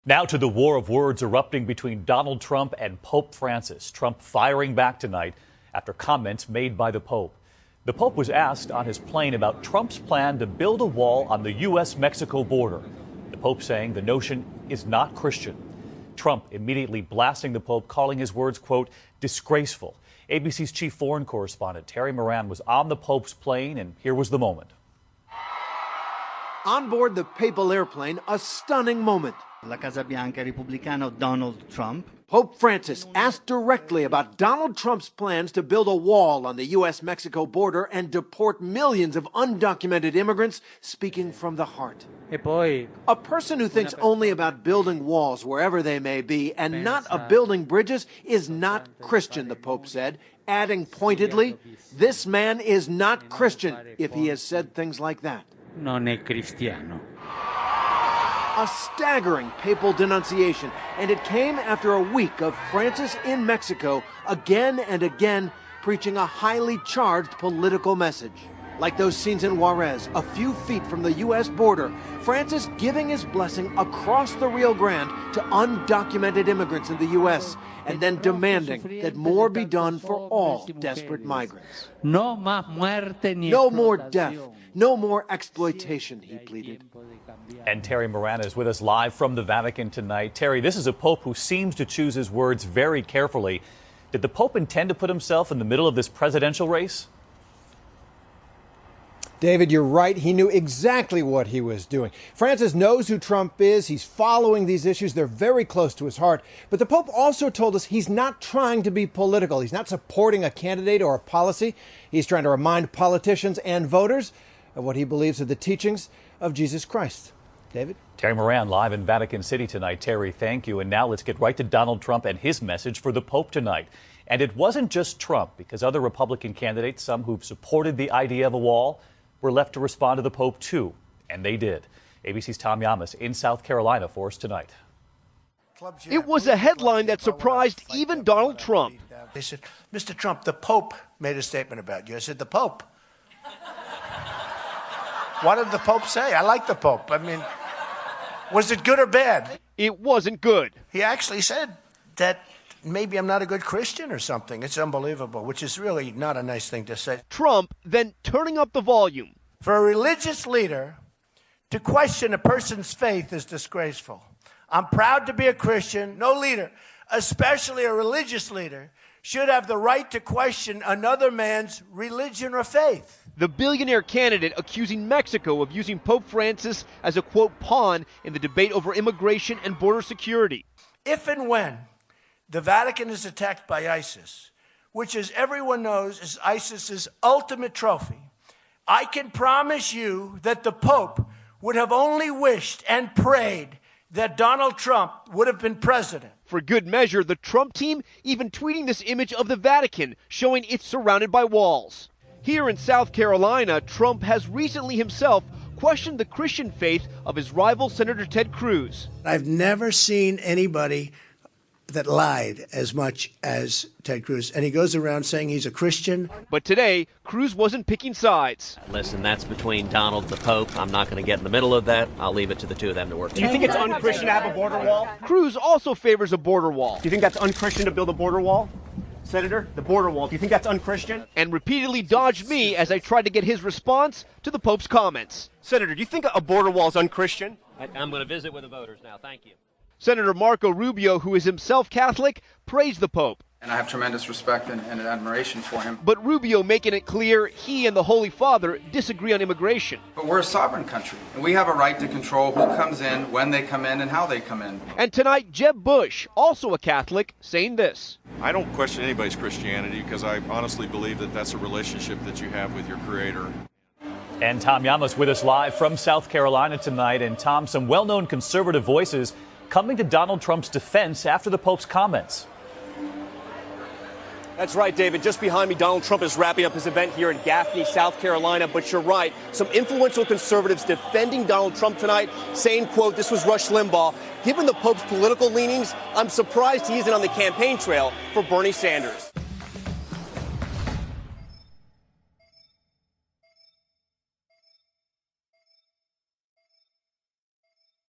Now to the war of words erupting between Donald Trump and Pope Francis. Trump firing back tonight after comments made by the Pope. The Pope was asked on his plane about Trump's plan to build a wall on the U.S.-Mexico border. The Pope saying the notion is not Christian. Trump immediately blasting the Pope, calling his words, quote, disgraceful. ABC's chief foreign correspondent Terry Moran was on the Pope's plane, and here was the moment. On board the papal airplane, a stunning moment. La Casa Bianca Republicano Donald Trump. Pope Francis asked directly about Donald Trump's plans to build a wall on the U.S.-Mexico border and deport millions of undocumented immigrants, speaking from the heart. A person who thinks only about building walls wherever they may be and not of building bridges is not Christian, the Pope said, adding pointedly, this man is not Christian if he has said things like that. Non è cristiano. A staggering papal denunciation, and it came after a week of Francis in Mexico again and again preaching a highly charged political message. Like those scenes in Juarez, a few feet from the U.S. border, Francis giving his blessing across the Rio Grande to undocumented immigrants in the U.S., and then demanding that more be done for all desperate migrants. No más muerte ni No more death, no more exploitation, he pleaded. And Terry Moran is with us live from the Vatican tonight. Terry, this is a Pope who seems to choose his words very carefully. Did the Pope intend to put himself in the middle of this presidential race? David, you're right. He knew exactly what he was doing. Francis knows who Trump is. He's following these issues. They're very close to his heart. But the Pope also told us he's not trying to be political. He's not supporting a candidate or a policy. He's trying to remind politicians and voters of what he believes are the teachings of Jesus Christ. David? Terry Moran live in Vatican City tonight. Terry, thank you. And now let's get right to Donald Trump and his message for the Pope tonight. And it wasn't just Trump, because other Republican candidates, some who've supported the idea of a wall, were left to respond to the Pope too. And they did. ABC's Tom Yamas in South Carolina for us tonight. It was a headline that surprised even Donald Trump. They said, Mr. Trump, the Pope made a statement about you. I said, the Pope? What did the Pope say? I like the Pope. I mean, was it good or bad? It wasn't good. He actually said that maybe I'm not a good Christian or something. It's unbelievable, which is really not a nice thing to say. Trump then turning up the volume. For a religious leader to question a person's faith is disgraceful. I'm proud to be a Christian. No leader, especially a religious leader, should have the right to question another man's religion or faith. The billionaire candidate accusing Mexico of using Pope Francis as a, quote, pawn in the debate over immigration and border security. If and when the Vatican is attacked by ISIS, which, as everyone knows, is ISIS's ultimate trophy, I can promise you that the Pope would have only wished and prayed that Donald Trump would have been president. For good measure, the Trump team even tweeting this image of the Vatican, showing it's surrounded by walls. Here in South Carolina, Trump has recently himself questioned the Christian faith of his rival, Senator Ted Cruz. I've never seen anybody that lied as much as Ted Cruz, and he goes around saying he's a Christian. But today, Cruz wasn't picking sides. Listen, that's between Donald and the Pope. I'm not going to get in the middle of that. I'll leave it to the two of them to work. Do you think it's unchristian to have a border wall? Cruz also favors a border wall. Do you think that's unchristian to build a border wall? Senator, the border wall, do you think that's unchristian? And repeatedly dodged me as I tried to get his response to the Pope's comments. Senator, do you think a border wall is unchristian? I'm going to visit with the voters now. Thank you. Senator Marco Rubio, who is himself Catholic, praised the Pope. And I have tremendous respect and admiration for him. But Rubio making it clear he and the Holy Father disagree on immigration. But we're a sovereign country, and we have a right to control who comes in, when they come in, and how they come in. And tonight, Jeb Bush, also a Catholic, saying this. I don't question anybody's Christianity because I honestly believe that that's a relationship that you have with your Creator. And Tom Yamas with us live from South Carolina tonight. And Tom, some well-known conservative voices coming to Donald Trump's defense after the Pope's comments. That's right, David. Just behind me, Donald Trump is wrapping up his event here in Gaffney, South Carolina. But you're right. Some influential conservatives defending Donald Trump tonight, saying, quote, this was Rush Limbaugh. Given the Pope's political leanings, I'm surprised he isn't on the campaign trail for Bernie Sanders.